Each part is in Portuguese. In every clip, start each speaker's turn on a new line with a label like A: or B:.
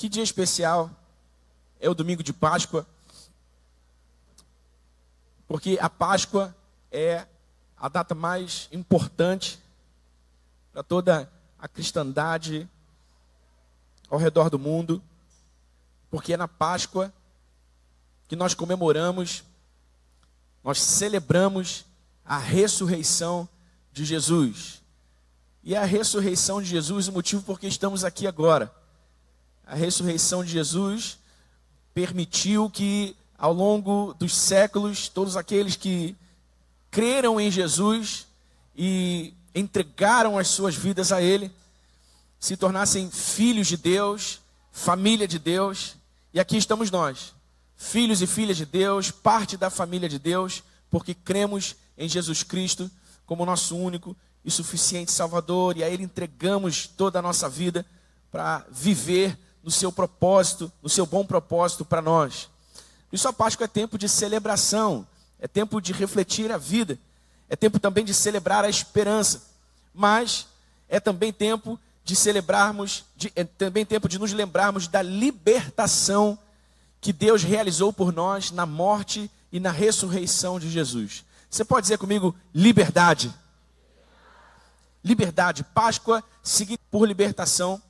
A: Que dia especial é o domingo de Páscoa, porque a Páscoa é a data mais importante para toda a cristandade ao redor do mundo, porque é na Páscoa que nós comemoramos, nós celebramos a ressurreição de Jesus. E a ressurreição de Jesus é o motivo por que estamos aqui agora. A ressurreição de Jesus permitiu que, ao longo dos séculos, todos aqueles que creram em Jesus e entregaram as suas vidas a Ele, se tornassem filhos de Deus, família de Deus. E aqui estamos nós, filhos e filhas de Deus, parte da família de Deus, porque cremos em Jesus Cristo como nosso único e suficiente Salvador. E a Ele entregamos toda a nossa vida para viver no seu propósito, no seu bom propósito para nós. Isso, a Páscoa é tempo de celebração, é tempo de refletir a vida, é tempo também de celebrar a esperança, mas é também tempo de celebrarmos, é também tempo de nos lembrarmos da libertação que Deus realizou por nós na morte e na ressurreição de Jesus. Você pode dizer comigo, liberdade? Liberdade. Páscoa, seguida por libertação,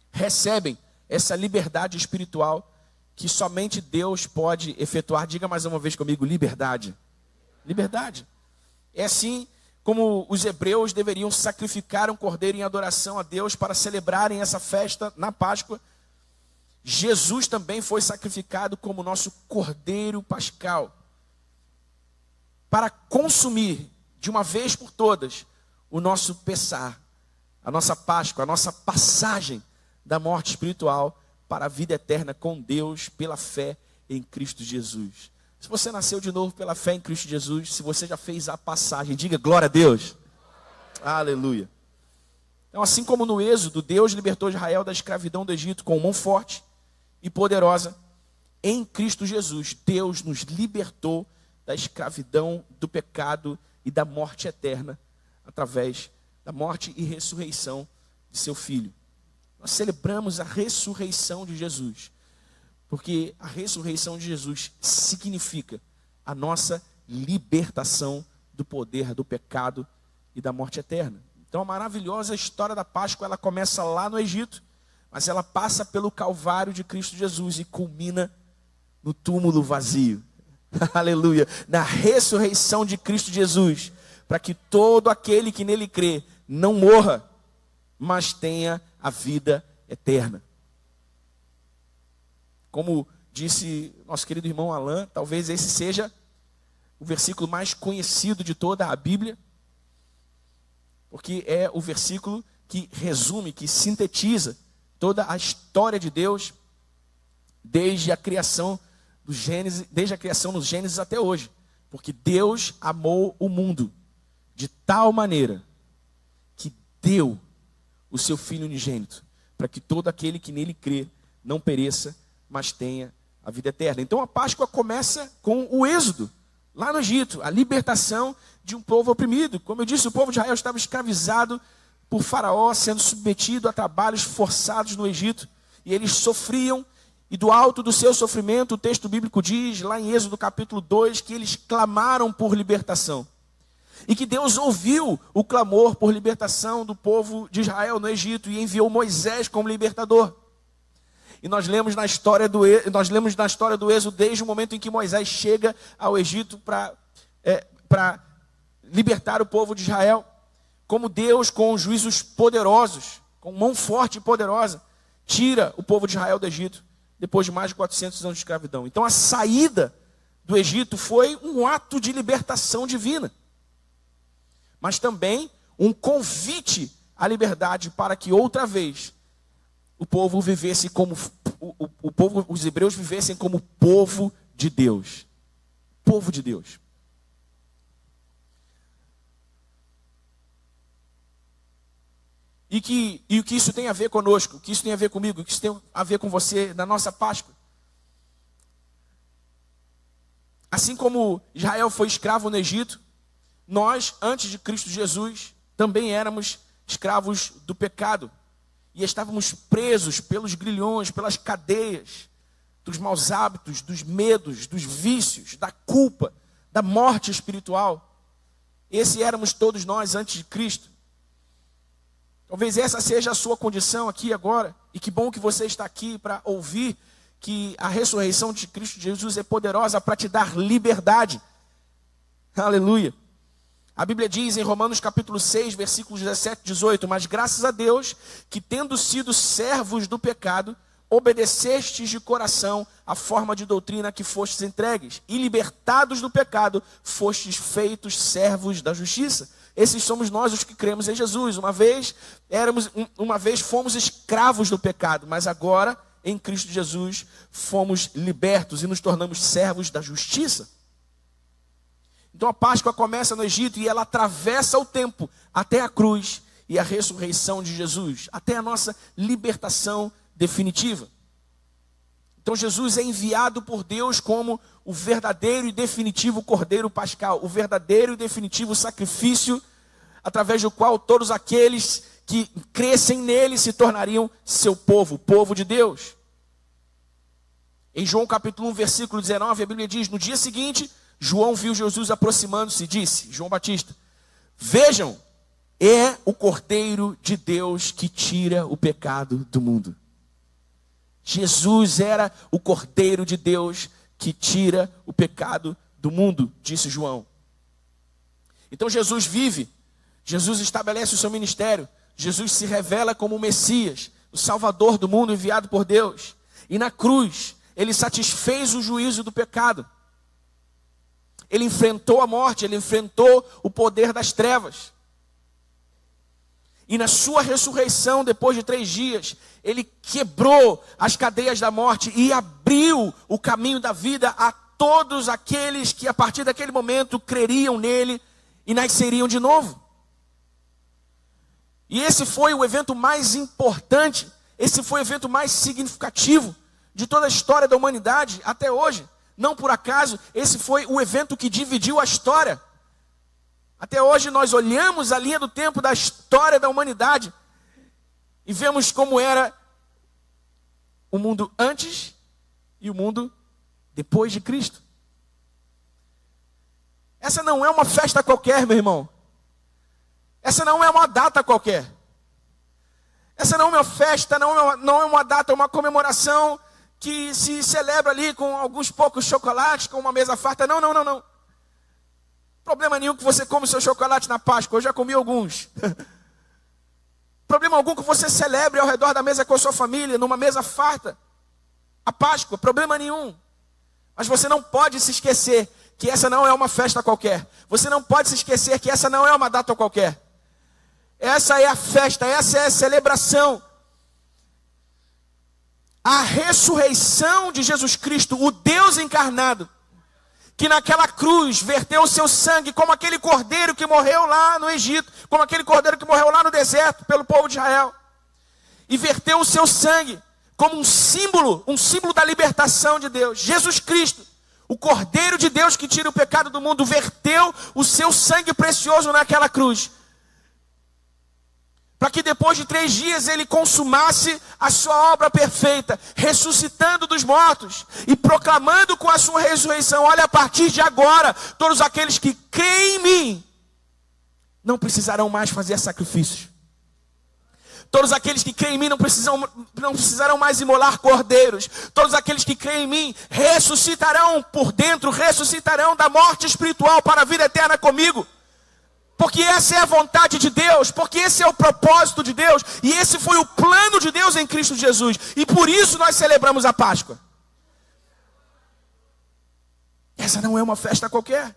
A: recebem essa liberdade espiritual que somente Deus pode efetuar. Diga mais uma vez comigo, liberdade. Liberdade. É assim como os hebreus deveriam sacrificar um cordeiro em adoração a Deus para celebrarem essa festa na Páscoa. Jesus também foi sacrificado como nosso cordeiro pascal, para consumir de uma vez por todas o nosso pessar, a nossa Páscoa, a nossa passagem da morte espiritual para a vida eterna com Deus pela fé em Cristo Jesus. Se você nasceu de novo pela fé em Cristo Jesus, se você já fez a passagem, diga glória a Deus. Aleluia. Então, assim como no Êxodo, Deus libertou Israel da escravidão do Egito com mão forte e poderosa, em Cristo Jesus, Deus nos libertou da escravidão, do pecado e da morte eterna, através da morte e ressurreição de seu Filho. Nós celebramos a ressurreição de Jesus, porque a ressurreição de Jesus significa a nossa libertação do poder do pecado e da morte eterna. Então a maravilhosa história da Páscoa, ela começa lá no Egito, mas ela passa pelo Calvário de Cristo Jesus e culmina no túmulo vazio. Aleluia! Na ressurreição de Cristo Jesus, para que todo aquele que nele crê não morra, mas tenha a vida eterna. Como disse nosso querido irmão Alain, talvez esse seja o versículo mais conhecido de toda a Bíblia, porque é o versículo que resume, que sintetiza toda a história de Deus, desde a criação do Gênesis, desde a criação no Gênesis até hoje. Porque Deus amou o mundo de tal maneira que deu o seu Filho unigênito, para que todo aquele que nele crê não pereça, mas tenha a vida eterna. Então a Páscoa começa com o Êxodo, lá no Egito, a libertação de um povo oprimido. Como eu disse, o povo de Israel estava escravizado por Faraó, sendo submetido a trabalhos forçados no Egito, e eles sofriam, e do alto do seu sofrimento, o texto bíblico diz, lá em Êxodo capítulo 2, que eles clamaram por libertação. E que Deus ouviu o clamor por libertação do povo de Israel no Egito e enviou Moisés como libertador. E nós lemos na história do Êxodo desde o momento em que Moisés chega ao Egito para libertar o povo de Israel, como Deus, com juízos poderosos, com mão forte e poderosa, tira o povo de Israel do Egito, depois de mais de 400 anos de escravidão. Então a saída do Egito foi um ato de libertação divina, mas também um convite à liberdade para que outra vez o povo vivesse como os hebreus vivessem como povo de Deus. Povo de Deus. E o que isso tem a ver conosco, o que isso tem a ver comigo, o que isso tem a ver com você na nossa Páscoa. Assim como Israel foi escravo no Egito, nós, antes de Cristo Jesus, também éramos escravos do pecado. e estávamos presos pelos grilhões, pelas cadeias, dos maus hábitos, dos medos, dos vícios, da culpa, da morte espiritual. Esse éramos todos nós antes de Cristo. Talvez essa seja a sua condição aqui agora. E que bom que você está aqui para ouvir que a ressurreição de Cristo Jesus é poderosa para te dar liberdade. Aleluia. A Bíblia diz em Romanos capítulo 6, versículos 17 e 18: mas graças a Deus que, tendo sido servos do pecado, obedecestes de coração a forma de doutrina que fostes entregues, e libertados do pecado, fostes feitos servos da justiça. Esses somos nós os que cremos em Jesus. Uma vez fomos escravos do pecado, mas agora, em Cristo Jesus, fomos libertos e nos tornamos servos da justiça. Então a Páscoa começa no Egito e ela atravessa o tempo até a cruz e a ressurreição de Jesus, até a nossa libertação definitiva. Então Jesus é enviado por Deus como o verdadeiro e definitivo Cordeiro Pascal, o verdadeiro e definitivo sacrifício, através do qual todos aqueles que crescem nele se tornariam seu povo, o povo de Deus. Em João capítulo 1, versículo 19, a Bíblia diz: no dia seguinte, João viu Jesus aproximando-se e disse, João Batista: vejam, é o Cordeiro de Deus que tira o pecado do mundo. Jesus era o Cordeiro de Deus que tira o pecado do mundo, disse João. Então Jesus vive, Jesus estabelece o seu ministério, Jesus se revela como o Messias, o Salvador do mundo enviado por Deus. E na cruz, ele satisfez o juízo do pecado. Ele enfrentou a morte, ele enfrentou o poder das trevas. E na sua ressurreição, depois de 3 dias, ele quebrou as cadeias da morte e abriu o caminho da vida a todos aqueles que a partir daquele momento creriam nele e nasceriam de novo. E esse foi o evento mais importante, esse foi o evento mais significativo de toda a história da humanidade até hoje. Não por acaso, esse foi o evento que dividiu a história. Até hoje nós olhamos a linha do tempo da história da humanidade e vemos como era o mundo antes e o mundo depois de Cristo. Essa não é uma festa qualquer, meu irmão. Essa não é uma data qualquer. Essa não é uma festa, não é uma data, é uma comemoração que se celebra ali com alguns poucos chocolates, com uma mesa farta. Não. Problema nenhum que você come o seu chocolate na Páscoa. Eu já comi alguns. Problema algum que você celebre ao redor da mesa com a sua família, numa mesa farta. A Páscoa, problema nenhum. Mas você não pode se esquecer que essa não é uma festa qualquer. Você não pode se esquecer que essa não é uma data qualquer. Essa é a festa, essa é a celebração. A ressurreição de Jesus Cristo, o Deus encarnado, que naquela cruz verteu o seu sangue como aquele cordeiro que morreu lá no Egito, como aquele cordeiro que morreu lá no deserto pelo povo de Israel. E verteu o seu sangue como um símbolo da libertação de Deus. Jesus Cristo, o Cordeiro de Deus que tira o pecado do mundo, verteu o seu sangue precioso naquela cruz, para que depois de 3 dias ele consumasse a sua obra perfeita, ressuscitando dos mortos e proclamando com a sua ressurreição: olha, a partir de agora, todos aqueles que creem em mim não precisarão mais fazer sacrifícios. Todos aqueles que creem em mim não precisarão mais imolar cordeiros. Todos aqueles que creem em mim ressuscitarão por dentro, ressuscitarão da morte espiritual para a vida eterna comigo. Porque essa é a vontade de Deus, porque esse é o propósito de Deus, e esse foi o plano de Deus em Cristo Jesus. E por isso nós celebramos a Páscoa. Essa não é uma festa qualquer.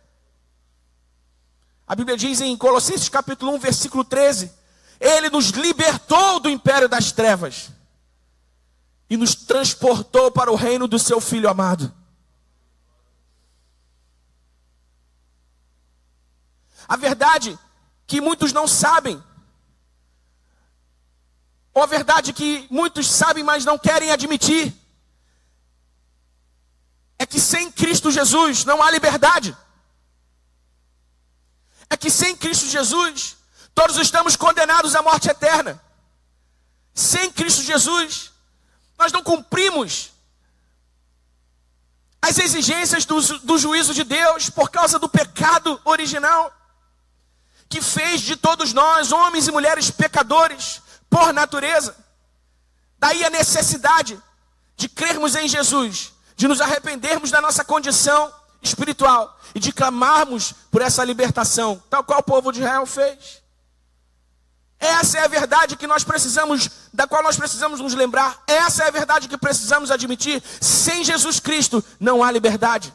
A: A Bíblia diz em Colossenses capítulo 1, versículo 13: Ele nos libertou do império das trevas e nos transportou para o reino do seu Filho amado. A verdade que muitos não sabem, ou a verdade que muitos sabem, mas não querem admitir, é que sem Cristo Jesus não há liberdade. É que sem Cristo Jesus todos estamos condenados à morte eterna. Sem Cristo Jesus, nós não cumprimos as exigências do juízo de Deus por causa do pecado original, que fez de todos nós, homens e mulheres pecadores, por natureza. Daí a necessidade de crermos em Jesus, de nos arrependermos da nossa condição espiritual e de clamarmos por essa libertação, tal qual o povo de Israel fez. Essa é a verdade que nós precisamos, da qual nós precisamos nos lembrar. Essa é a verdade que precisamos admitir. Sem Jesus Cristo não há liberdade.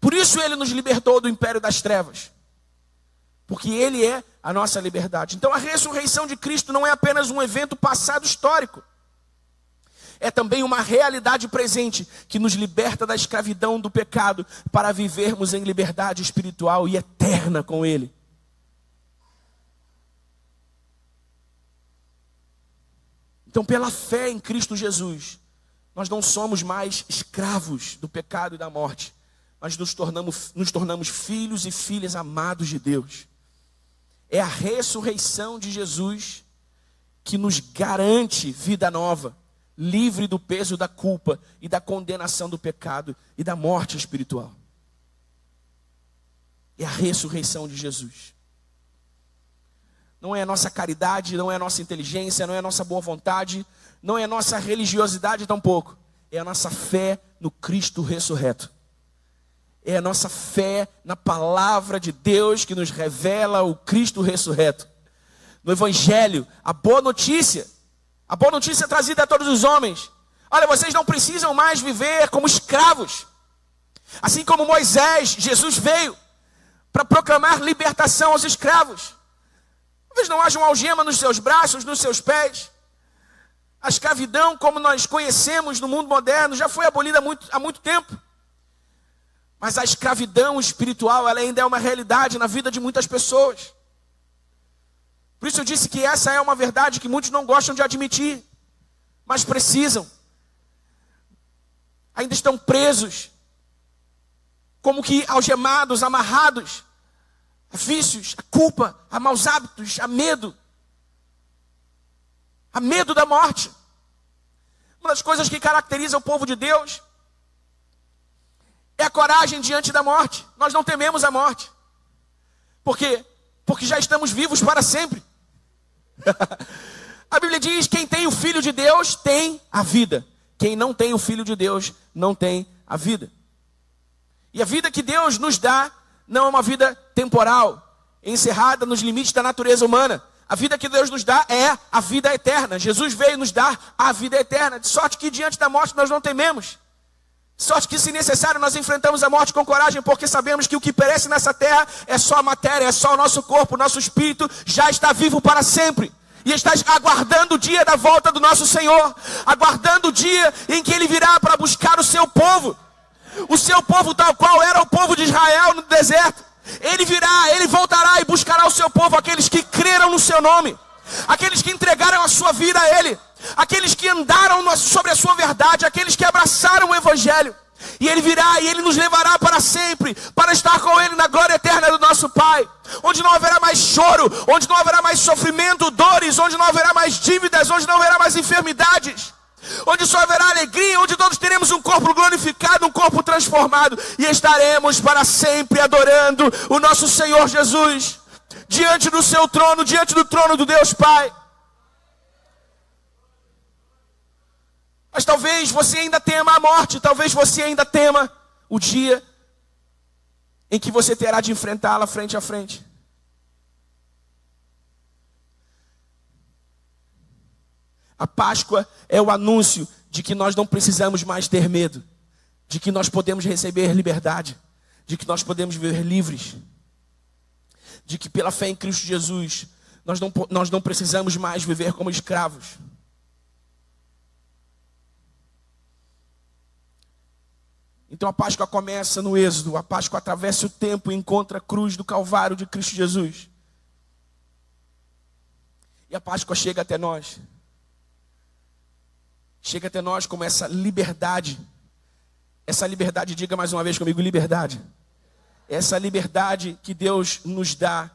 A: Por isso ele nos libertou do império das trevas. Porque ele é a nossa liberdade. Então a ressurreição de Cristo não é apenas um evento passado histórico. É também uma realidade presente que nos liberta da escravidão do pecado para vivermos em liberdade espiritual e eterna com Ele. Então, pela fé em Cristo Jesus, nós não somos mais escravos do pecado e da morte, mas nos tornamos filhos e filhas amados de Deus. É a ressurreição de Jesus que nos garante vida nova, livre do peso da culpa e da condenação do pecado e da morte espiritual. É a ressurreição de Jesus. Não é a nossa caridade, não é a nossa inteligência, não é a nossa boa vontade, não é a nossa religiosidade tampouco. É a nossa fé no Cristo ressurreto. É a nossa fé na palavra de Deus que nos revela o Cristo ressurreto. No Evangelho, a boa notícia trazida a todos os homens. Olha, vocês não precisam mais viver como escravos. Assim como Moisés, Jesus veio para proclamar libertação aos escravos. Talvez não haja uma algema nos seus braços, nos seus pés. A escravidão, como nós conhecemos no mundo moderno, já foi abolida há muito tempo. Mas a escravidão espiritual, ela ainda é uma realidade na vida de muitas pessoas. Por isso eu disse que essa é uma verdade que muitos não gostam de admitir, mas precisam. Ainda estão presos, como que algemados, amarrados, a vícios, a culpa, a maus hábitos, a medo da morte. Uma das coisas que caracteriza o povo de Deus é a coragem diante da morte. Nós não tememos a morte. Por quê? Porque já estamos vivos para sempre. A Bíblia diz: quem tem o Filho de Deus tem a vida. Quem não tem o Filho de Deus não tem a vida. E a vida que Deus nos dá não é uma vida temporal, encerrada nos limites da natureza humana. A vida que Deus nos dá é a vida eterna. Jesus veio nos dar a vida eterna, de sorte que diante da morte nós não tememos. De sorte que, se necessário, nós enfrentamos a morte com coragem, porque sabemos que o que perece nessa terra é só a matéria, é só o nosso corpo, o nosso espírito já está vivo para sempre. E está aguardando o dia da volta do nosso Senhor, aguardando o dia em que Ele virá para buscar o seu povo. O seu povo tal qual era o povo de Israel no deserto. Ele virá, Ele voltará e buscará o seu povo, aqueles que creram no seu nome, aqueles que entregaram a sua vida a Ele, aqueles que andaram sobre a sua verdade, aqueles que abraçaram o Evangelho. E Ele virá e Ele nos levará para sempre, para estar com Ele na glória eterna do nosso Pai, onde não haverá mais choro, onde não haverá mais sofrimento, dores, onde não haverá mais dívidas, onde não haverá mais enfermidades, onde só haverá alegria, onde todos teremos um corpo glorificado, um corpo transformado, e estaremos para sempre adorando o nosso Senhor Jesus, diante do seu trono, diante do trono do Deus Pai. Mas talvez você ainda tema a morte, talvez você ainda tema o dia em que você terá de enfrentá-la frente a frente. A Páscoa é o anúncio de que nós não precisamos mais ter medo, de que nós podemos receber liberdade, de que nós podemos viver livres, de que pela fé em Cristo Jesus nós não precisamos mais viver como escravos. Então a Páscoa começa no Êxodo, a Páscoa atravessa o tempo e encontra a cruz do Calvário de Cristo Jesus. E a Páscoa chega até nós. Chega até nós como essa liberdade. Essa liberdade, diga mais uma vez comigo, liberdade. Essa liberdade que Deus nos dá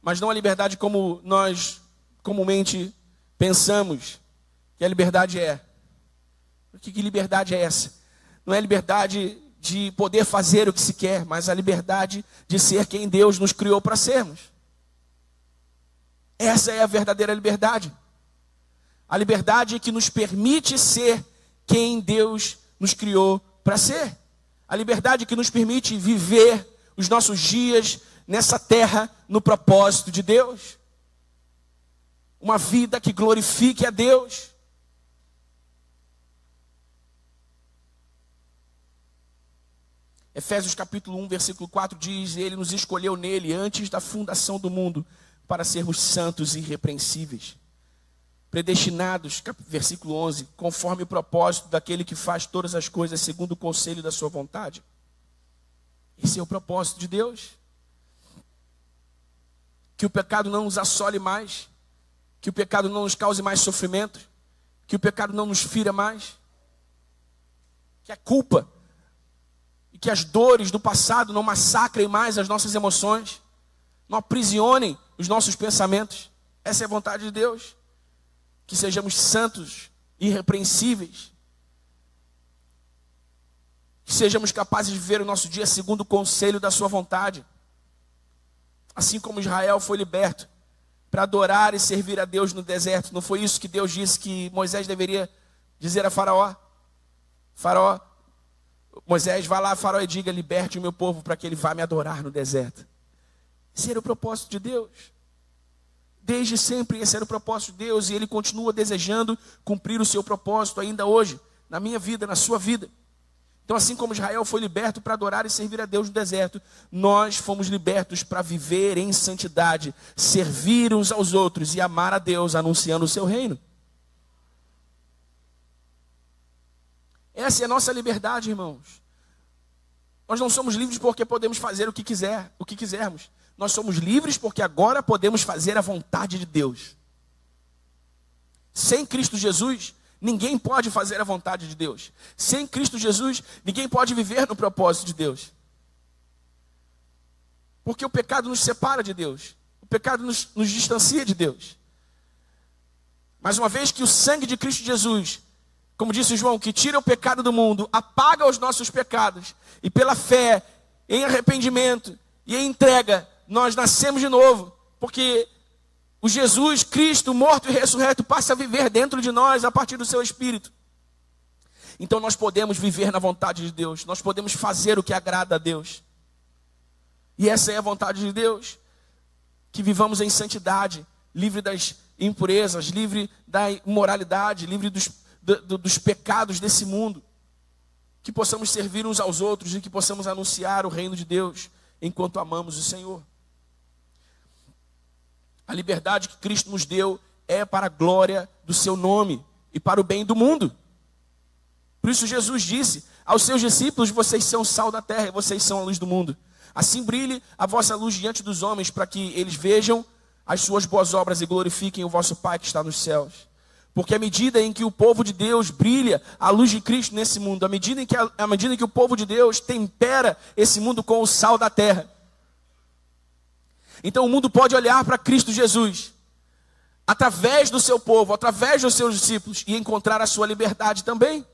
A: mas não a liberdade como nós comumente pensamos que a liberdade é. Que liberdade é essa? Não é liberdade de poder fazer o que se quer, mas a liberdade de ser quem Deus nos criou para sermos. Essa é a verdadeira liberdade. A liberdade que nos permite ser quem Deus nos criou para ser. A liberdade que nos permite viver os nossos dias nessa terra no propósito de Deus. Uma vida que glorifique a Deus. Efésios capítulo 1, versículo 4 diz: Ele nos escolheu nele antes da fundação do mundo para sermos santos e irrepreensíveis. Predestinados, versículo 11, conforme o propósito daquele que faz todas as coisas segundo o conselho da sua vontade. Esse é o propósito de Deus. Que o pecado não nos assole mais, que o pecado não nos cause mais sofrimento, que o pecado não nos fira mais, que a culpa e que as dores do passado não massacrem mais as nossas emoções, não aprisionem os nossos pensamentos. Essa é a vontade de Deus. Que sejamos santos, irrepreensíveis. Que sejamos capazes de viver o nosso dia segundo o conselho da sua vontade. Assim como Israel foi liberto para adorar e servir a Deus no deserto. Não foi isso que Deus disse que Moisés deveria dizer a Faraó? Faraó, Moisés, vá lá, Faraó, e diga: liberte o meu povo para que ele vá me adorar no deserto. Esse era o propósito de Deus. Desde sempre esse era o propósito de Deus, e Ele continua desejando cumprir o seu propósito ainda hoje, na minha vida, na sua vida. Então, assim como Israel foi liberto para adorar e servir a Deus no deserto, nós fomos libertos para viver em santidade, servir uns aos outros e amar a Deus, anunciando o seu reino. Essa é a nossa liberdade, irmãos. Nós não somos livres porque podemos fazer o que quisermos. Nós somos livres porque agora podemos fazer a vontade de Deus. Sem Cristo Jesus, ninguém pode fazer a vontade de Deus. Sem Cristo Jesus, ninguém pode viver no propósito de Deus. Porque o pecado nos separa de Deus. O pecado nos distancia de Deus. Mas uma vez que o sangue de Cristo Jesus, como disse João, que tira o pecado do mundo, apaga os nossos pecados, e pela fé, em arrependimento e em entrega, nós nascemos de novo, porque o Jesus Cristo, morto e ressurreto, passa a viver dentro de nós a partir do seu Espírito. Então nós podemos viver na vontade de Deus, nós podemos fazer o que agrada a Deus. E essa é a vontade de Deus, que vivamos em santidade, livre das impurezas, livre da imoralidade, livre dos pecados desse mundo. Que possamos servir uns aos outros e que possamos anunciar o reino de Deus enquanto amamos o Senhor. A liberdade que Cristo nos deu é para a glória do seu nome e para o bem do mundo. Por isso Jesus disse aos seus discípulos: vocês são o sal da terra e vocês são a luz do mundo. Assim brilhe a vossa luz diante dos homens, para que eles vejam as suas boas obras e glorifiquem o vosso Pai que está nos céus. Porque à medida em que o povo de Deus brilha a luz de Cristo nesse mundo, à medida em que o povo de Deus tempera esse mundo com o sal da terra, então o mundo pode olhar para Cristo Jesus, através do seu povo, através dos seus discípulos, e encontrar a sua liberdade também.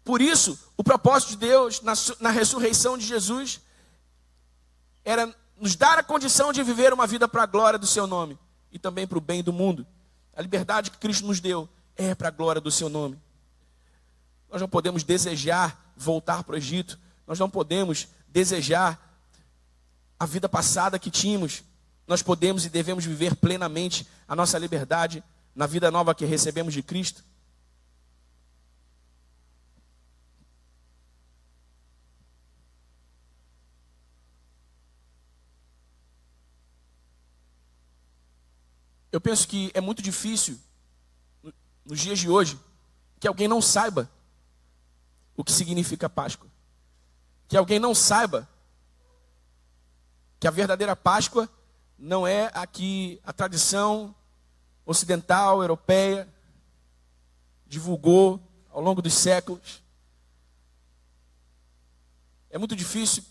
A: Por isso, o propósito de Deus na ressurreição de Jesus era nos dar a condição de viver uma vida para a glória do seu nome e também para o bem do mundo. A liberdade que Cristo nos deu é para a glória do seu nome. Nós não podemos desejar voltar para o Egito. Nós não podemos desejar a vida passada que tínhamos. Nós podemos e devemos viver plenamente a nossa liberdade na vida nova que recebemos de Cristo. Eu penso que é muito difícil, nos dias de hoje, que alguém não saiba o que significa Páscoa. Que alguém não saiba que a verdadeira Páscoa não é aqui a tradição ocidental, europeia, divulgou ao longo dos séculos. É muito difícil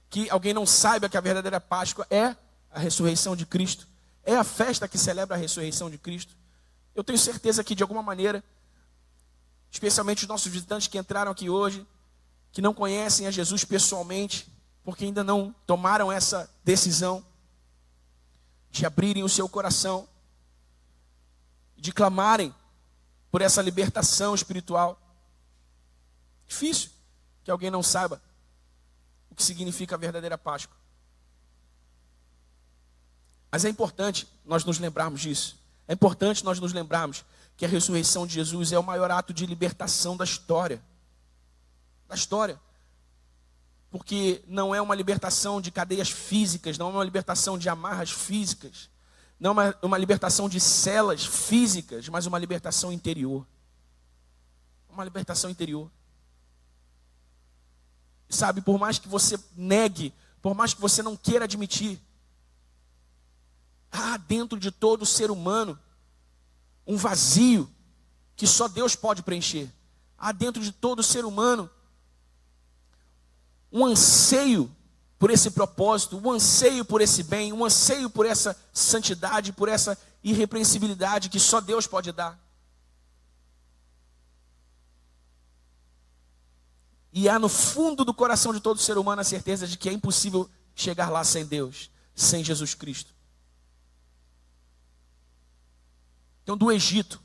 A: que alguém não saiba que a verdadeira Páscoa é a ressurreição de Cristo. É a festa que celebra a ressurreição de Cristo. Eu tenho certeza que de alguma maneira, especialmente os nossos visitantes que entraram aqui hoje, que não conhecem a Jesus pessoalmente, porque ainda não tomaram essa decisão de abrirem o seu coração, de clamarem por essa libertação espiritual. Difícil que alguém não saiba o que significa a verdadeira Páscoa. Mas é importante nós nos lembrarmos disso. É importante nós nos lembrarmos que a ressurreição de Jesus é o maior ato de libertação da história. Da história. Porque não é uma libertação de cadeias físicas, não é uma libertação de amarras físicas, não é uma libertação de celas físicas, mas uma libertação interior. Uma libertação interior. Sabe, por mais que você negue, por mais que você não queira admitir, há dentro de todo ser humano um vazio que só Deus pode preencher. Há dentro de todo ser humano um anseio por esse propósito, um anseio por esse bem, um anseio por essa santidade, por essa irrepreensibilidade que só Deus pode dar. E há no fundo do coração de todo ser humano a certeza de que é impossível chegar lá sem Deus, sem Jesus Cristo. Então, do Egito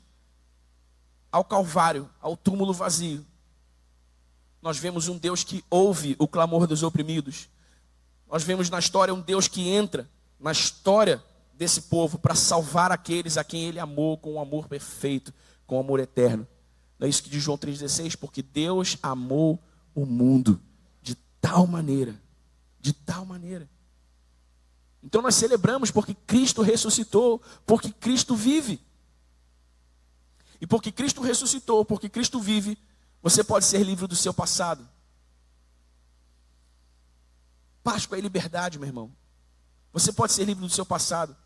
A: ao Calvário, ao túmulo vazio, nós vemos um Deus que ouve o clamor dos oprimidos. Nós vemos na história um Deus que entra na história desse povo para salvar aqueles a quem Ele amou com um amor perfeito, com um amor eterno. Não é isso que diz João 3,16? Porque Deus amou o mundo de tal maneira. Então nós celebramos porque Cristo ressuscitou, porque Cristo vive. E porque Cristo ressuscitou, porque Cristo vive, você pode ser livre do seu passado. Páscoa é liberdade, meu irmão. Você pode ser livre do seu passado.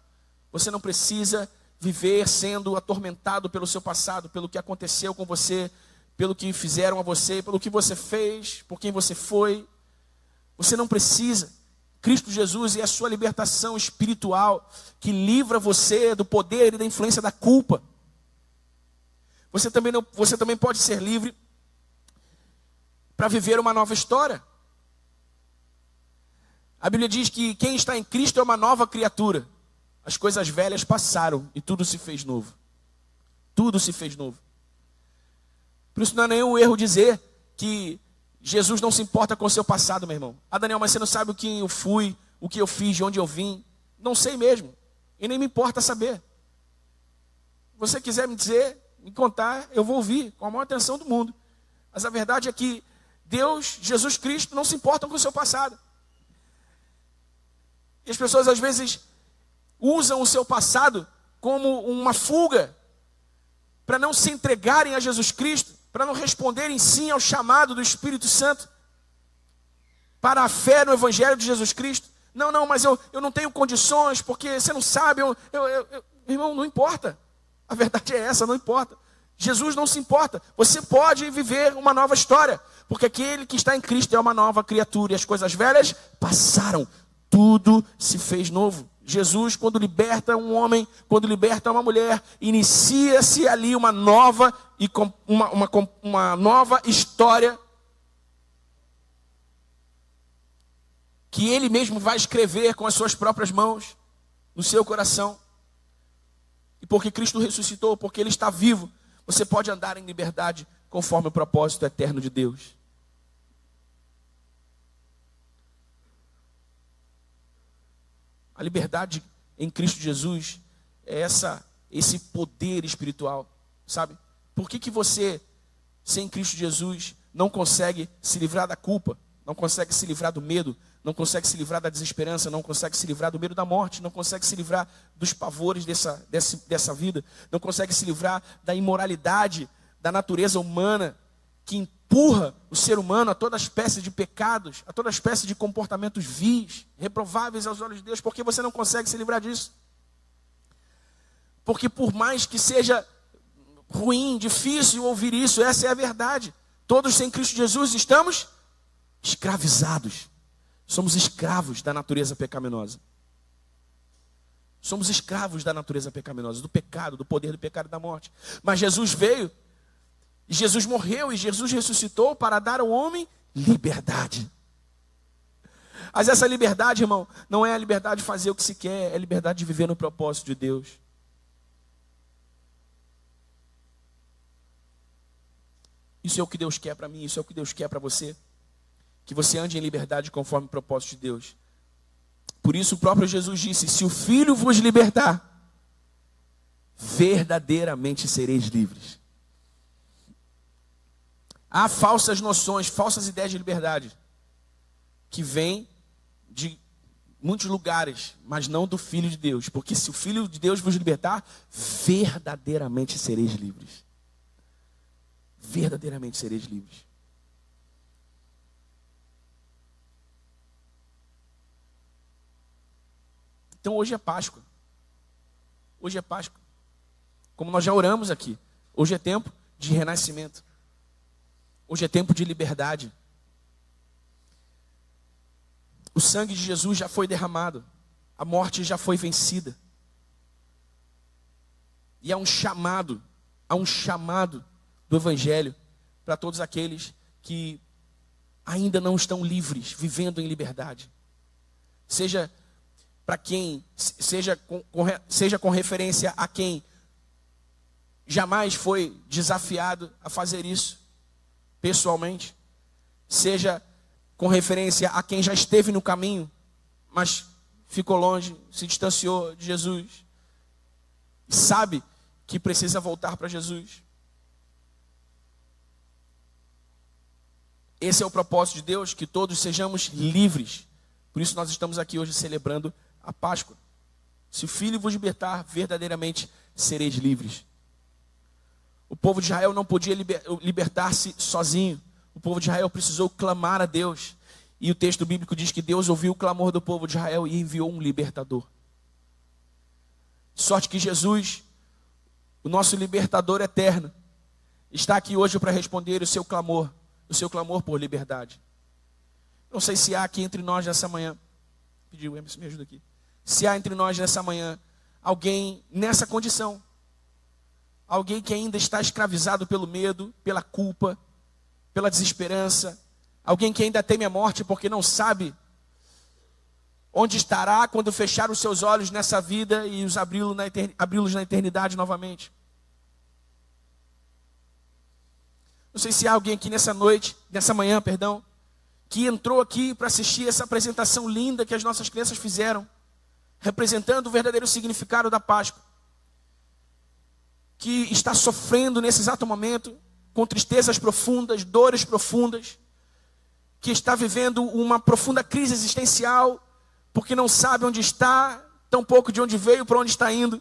A: Você não precisa viver sendo atormentado pelo seu passado, pelo que aconteceu com você, pelo que fizeram a você, pelo que você fez, por quem você foi. Você não precisa. Cristo Jesus é a sua libertação espiritual que livra você do poder e da influência da culpa. Você também pode ser livre para viver uma nova história. A Bíblia diz que quem está em Cristo é uma nova criatura. As coisas velhas passaram e tudo se fez novo. Tudo se fez novo. Por isso não é nenhum erro dizer que Jesus não se importa com o seu passado, meu irmão. Ah, Daniel, mas você não sabe o que eu fui, o que eu fiz, de onde eu vim. Não sei mesmo. E nem me importa saber. Se você quiser me dizer, me contar, eu vou ouvir com a maior atenção do mundo. Mas a verdade é que Deus, Jesus Cristo, não se importam com o seu passado. E as pessoas às vezes usam o seu passado como uma fuga para não se entregarem a Jesus Cristo, para não responderem sim ao chamado do Espírito Santo, para a fé no Evangelho de Jesus Cristo. Não, mas eu não tenho condições, porque você não sabe, irmão, não importa. A verdade é essa, não importa. Jesus não se importa. Você pode viver uma nova história, porque aquele que está em Cristo é uma nova criatura, e as coisas velhas passaram, tudo se fez novo. Jesus, quando liberta um homem, quando liberta uma mulher, inicia-se ali uma nova história que Ele mesmo vai escrever com as suas próprias mãos no seu coração. E porque Cristo ressuscitou, porque Ele está vivo, você pode andar em liberdade conforme o propósito eterno de Deus. A liberdade em Cristo Jesus é esse poder espiritual, sabe? Por que você, sem Cristo Jesus, não consegue se livrar da culpa, não consegue se livrar do medo, não consegue se livrar da desesperança, não consegue se livrar do medo da morte, não consegue se livrar dos pavores dessa vida, não consegue se livrar da imoralidade da natureza humana que empurra o ser humano a toda espécie de pecados, a toda espécie de comportamentos vis, reprováveis aos olhos de Deus? Por que você não consegue se livrar disso? Porque por mais que seja ruim, difícil ouvir isso, essa é a verdade. Todos sem Cristo Jesus estamos escravizados. Somos escravos da natureza pecaminosa. Somos escravos da natureza pecaminosa, do pecado, do poder do pecado e da morte. Mas Jesus veio, e Jesus morreu, e Jesus ressuscitou para dar ao homem liberdade. Mas essa liberdade, irmão, não é a liberdade de fazer o que se quer, é a liberdade de viver no propósito de Deus. Isso é o que Deus quer para mim, isso é o que Deus quer para você. Que você ande em liberdade conforme o propósito de Deus. Por isso o próprio Jesus disse: se o Filho vos libertar, verdadeiramente sereis livres. Há falsas noções, falsas ideias de liberdade, que vêm de muitos lugares, mas não do Filho de Deus. Porque se o Filho de Deus vos libertar, verdadeiramente sereis livres. Verdadeiramente sereis livres. Então hoje é Páscoa. Hoje é Páscoa. Como nós já oramos aqui. Hoje é tempo de renascimento. Hoje é tempo de liberdade. O sangue de Jesus já foi derramado. A morte já foi vencida. E há um chamado do Evangelho para todos aqueles que ainda não estão livres, vivendo em liberdade. Seja para quem, seja com referência a quem jamais foi desafiado a fazer isso pessoalmente, seja com referência a quem já esteve no caminho, mas ficou longe, se distanciou de Jesus, e sabe que precisa voltar para Jesus. Esse é o propósito de Deus, que todos sejamos livres. Por isso nós estamos aqui hoje celebrando a Páscoa. Se o Filho vos libertar, verdadeiramente sereis livres. O povo de Israel não podia libertar-se sozinho. O povo de Israel precisou clamar a Deus. E o texto bíblico diz que Deus ouviu o clamor do povo de Israel e enviou um libertador. Sorte que Jesus, o nosso libertador eterno, está aqui hoje para responder o seu clamor por liberdade. Não sei se há aqui entre nós nessa manhã, pediu, Emerson, me ajuda aqui. Se há entre nós nessa manhã alguém nessa condição, alguém que ainda está escravizado pelo medo, pela culpa, pela desesperança, alguém que ainda teme a morte porque não sabe onde estará quando fechar os seus olhos nessa vida e os abri-los na eternidade novamente. Não sei se há alguém aqui nessa manhã, que entrou aqui para assistir essa apresentação linda que as nossas crianças fizeram, representando o verdadeiro significado da Páscoa, que está sofrendo nesse exato momento, com tristezas profundas, dores profundas, que está vivendo uma profunda crise existencial, porque não sabe onde está, tampouco de onde veio, para onde está indo.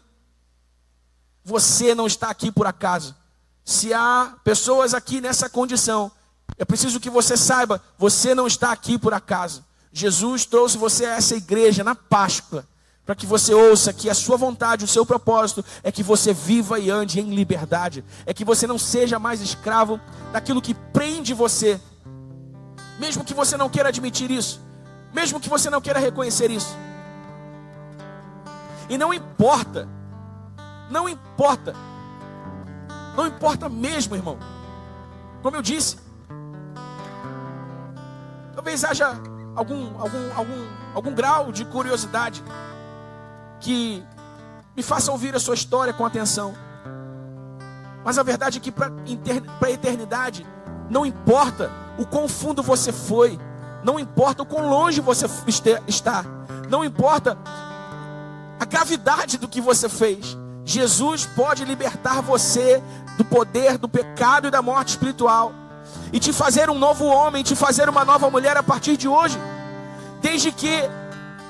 A: Você não está aqui por acaso. Se há pessoas aqui nessa condição, é preciso que você saiba, você não está aqui por acaso. Jesus trouxe você a essa igreja na Páscoa, para que você ouça que a sua vontade, o seu propósito é que você viva e ande em liberdade. É que você não seja mais escravo daquilo que prende você. Mesmo que você não queira admitir isso. Mesmo que você não queira reconhecer isso. E não importa mesmo, irmão. Como eu disse, talvez haja algum grau de curiosidade que me faça ouvir a sua história com atenção. Mas a verdade é que para a eternidade, não importa o quão fundo você foi, não importa o quão longe você está, não importa a gravidade do que você fez, Jesus pode libertar você do poder do pecado e da morte espiritual e te fazer um novo homem, te fazer uma nova mulher a partir de hoje, desde que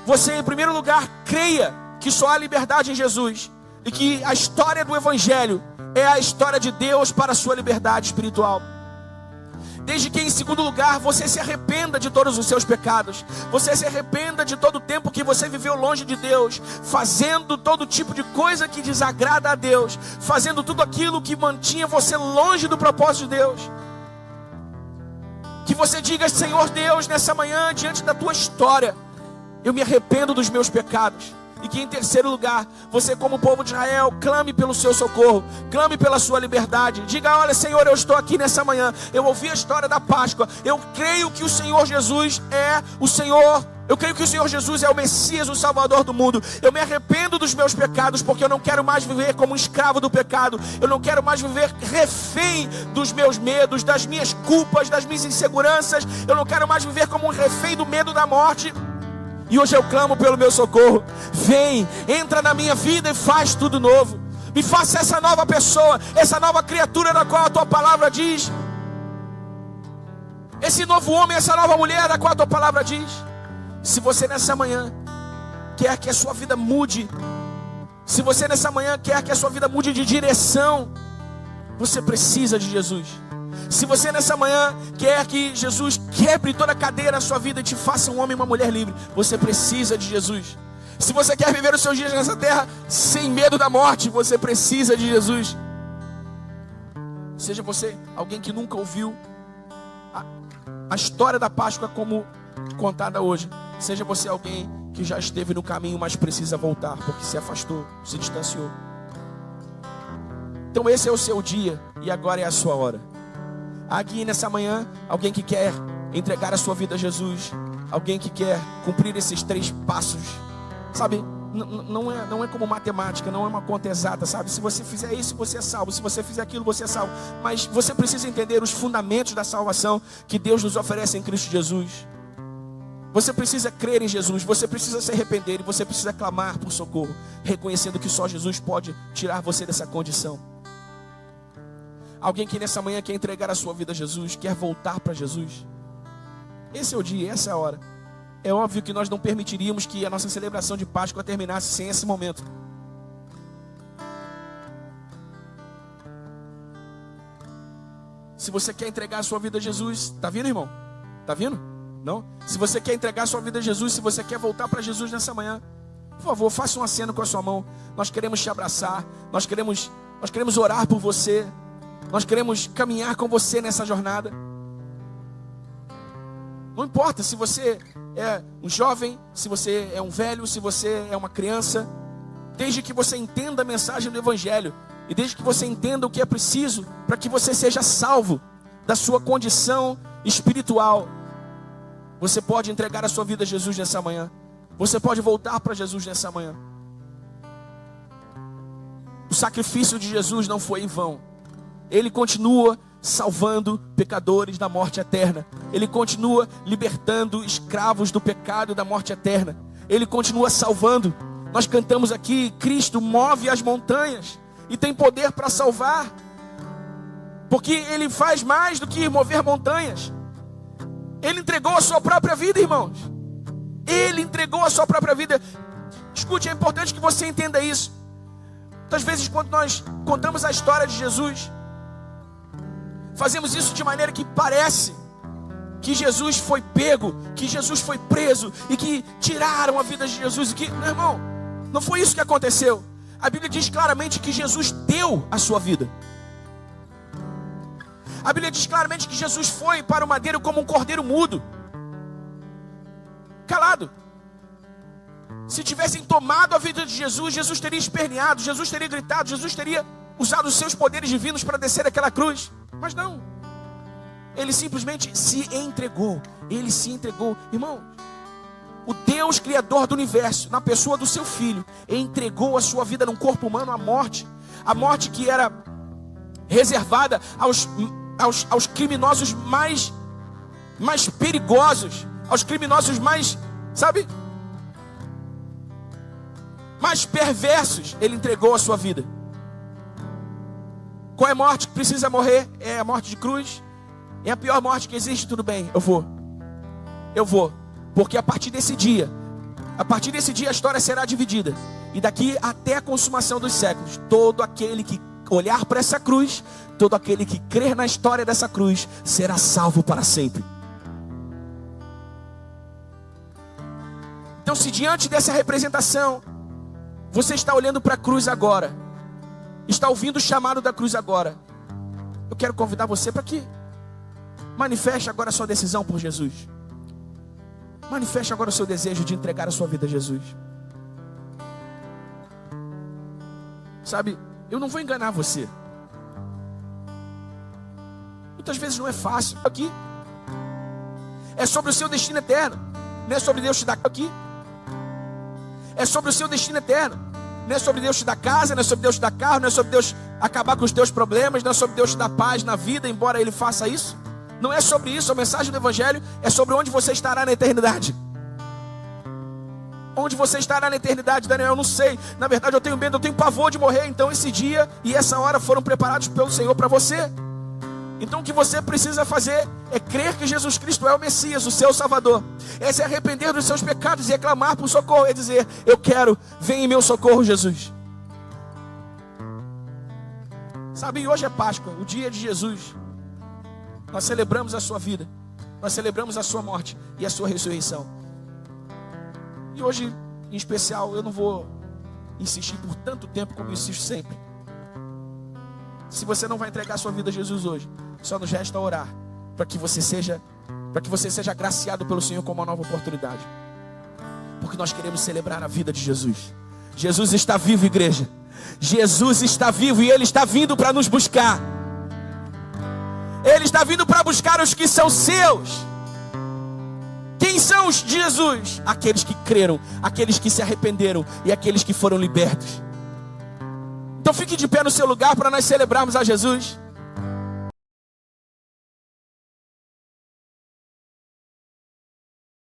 A: você, em primeiro lugar, creia que só há liberdade em Jesus e que a história do Evangelho é a história de Deus para a sua liberdade espiritual. Desde que, em segundo lugar, você se arrependa de todos os seus pecados. Você se arrependa de todo o tempo que você viveu longe de Deus, fazendo todo tipo de coisa que desagrada a Deus, fazendo tudo aquilo que mantinha você longe do propósito de Deus. Que você diga: Senhor Deus, nessa manhã, diante da tua história, eu me arrependo dos meus pecados. E que em terceiro lugar, você como povo de Israel, clame pelo seu socorro, clame pela sua liberdade. Diga: olha, Senhor, eu estou aqui nessa manhã, eu ouvi a história da Páscoa, eu creio que o Senhor Jesus é o Senhor. Eu creio que o Senhor Jesus é o Messias, o Salvador do mundo. Eu me arrependo dos meus pecados, porque eu não quero mais viver como um escravo do pecado. Eu não quero mais viver refém dos meus medos, das minhas culpas, das minhas inseguranças. Eu não quero mais viver como um refém do medo da morte. E hoje eu clamo pelo meu socorro. Vem, entra na minha vida e faz tudo novo. Me faça essa nova pessoa, essa nova criatura da qual a tua palavra diz. Esse novo homem, essa nova mulher da qual a tua palavra diz. Se você nessa manhã quer que a sua vida mude, se você nessa manhã quer que a sua vida mude de direção, você precisa de Jesus. Se você nessa manhã quer que Jesus quebre toda a cadeia na sua vida e te faça um homem e uma mulher livre, você precisa de Jesus. Se você quer viver os seus dias nessa terra sem medo da morte, você precisa de Jesus. Seja você alguém que nunca ouviu a história da Páscoa como contada hoje, seja você alguém que já esteve no caminho, mas precisa voltar, porque se afastou, se distanciou. Então esse é o seu dia, e agora é a sua hora. Aqui nessa manhã, alguém que quer entregar a sua vida a Jesus, alguém que quer cumprir esses 3 passos, sabe? Não é como matemática, não é uma conta exata, sabe? Se você fizer isso, você é salvo. Se você fizer aquilo, você é salvo. Mas você precisa entender os fundamentos da salvação que Deus nos oferece em Cristo Jesus. Você precisa crer em Jesus, você precisa se arrepender e você precisa clamar por socorro, reconhecendo que só Jesus pode tirar você dessa condição. Alguém que nessa manhã quer entregar a sua vida a Jesus, quer voltar para Jesus. Esse é o dia, essa é a hora. É óbvio que nós não permitiríamos que a nossa celebração de Páscoa terminasse sem esse momento. Se você quer entregar a sua vida a Jesus, tá vindo, irmão? Tá vindo? Não? Se você quer entregar a sua vida a Jesus, se você quer voltar para Jesus nessa manhã, por favor, faça um aceno com a sua mão. Nós queremos te abraçar, nós queremos orar por você, nós queremos caminhar com você nessa jornada. Não importa se você é um jovem, se você é um velho, se você é uma criança, desde que você entenda a mensagem do Evangelho e desde que você entenda o que é preciso para que você seja salvo da sua condição espiritual, você pode entregar a sua vida a Jesus nessa manhã. Você pode voltar para Jesus nessa manhã. O sacrifício de Jesus não foi em vão. Ele continua salvando pecadores da morte eterna. Ele continua libertando escravos do pecado e da morte eterna. Ele continua salvando. Nós cantamos aqui: Cristo move as montanhas e tem poder para salvar, porque Ele faz mais do que mover montanhas. Ele entregou a sua própria vida, irmãos. Ele entregou a sua própria vida. Escute, é importante que você entenda isso. Muitas vezes, quando nós contamos a história de Jesus, fazemos isso de maneira que parece que Jesus foi pego, que Jesus foi preso e que tiraram a vida de Jesus. E que, meu irmão, não foi isso que aconteceu. A Bíblia diz claramente que Jesus deu a sua vida. A Bíblia diz claramente que Jesus foi para o madeiro como um cordeiro mudo, calado. Se tivessem tomado a vida de Jesus, Jesus teria esperneado, Jesus teria gritado, Jesus teria usado os seus poderes divinos para descer aquela cruz. Mas não. Ele simplesmente se entregou. Ele se entregou. Irmão, o Deus Criador do universo, na pessoa do seu Filho, entregou a sua vida num corpo humano à morte. A morte que era reservada aos criminosos mais perigosos, aos criminosos mais, sabe, mais perversos. Ele entregou a sua vida. Qual é a morte que precisa morrer? É a morte de cruz? É a pior morte que existe? Tudo bem, eu vou, porque a partir desse dia a história será dividida, e daqui até a consumação dos séculos, todo aquele que olhar para essa cruz, todo aquele que crer na história dessa cruz, será salvo para sempre. Então, se diante dessa representação você está olhando para a cruz agora, está ouvindo o chamado da cruz agora, eu quero convidar você para que manifeste agora a sua decisão por Jesus. Manifeste agora o seu desejo de entregar a sua vida a Jesus. Sabe, eu não vou enganar você. Muitas vezes não é fácil. Aqui é sobre o seu destino eterno. Não é sobre Deus te dar aqui. É sobre o seu destino eterno. Não é sobre Deus te dar casa, não é sobre Deus te dar carro, não é sobre Deus acabar com os teus problemas, não é sobre Deus te dar paz na vida, embora Ele faça isso. Não é sobre isso. A mensagem do Evangelho é sobre onde você estará na eternidade. Onde você estará na eternidade, Daniel, eu não sei. Na verdade eu tenho medo, eu tenho pavor de morrer. Então esse dia e essa hora foram preparados pelo Senhor para você. Então o que você precisa fazer é crer que Jesus Cristo é o Messias, o seu Salvador. É se arrepender dos seus pecados e é clamar por socorro. É dizer, eu quero, vem em meu socorro, Jesus. Sabe, hoje é Páscoa, o dia de Jesus. Nós celebramos a sua vida. Nós celebramos a sua morte e a sua ressurreição. E hoje, em especial, eu não vou insistir por tanto tempo como eu insisto sempre. Se você não vai entregar a sua vida a Jesus hoje, só nos resta orar para que você seja agraciado pelo Senhor com uma nova oportunidade. Porque nós queremos celebrar a vida de Jesus. Jesus está vivo, igreja. Jesus está vivo e Ele está vindo para nos buscar. Ele está vindo para buscar os que são seus. Quem são os de Jesus? Aqueles que creram, aqueles que se arrependeram e aqueles que foram libertos. Então fique de pé no seu lugar para nós celebrarmos a Jesus.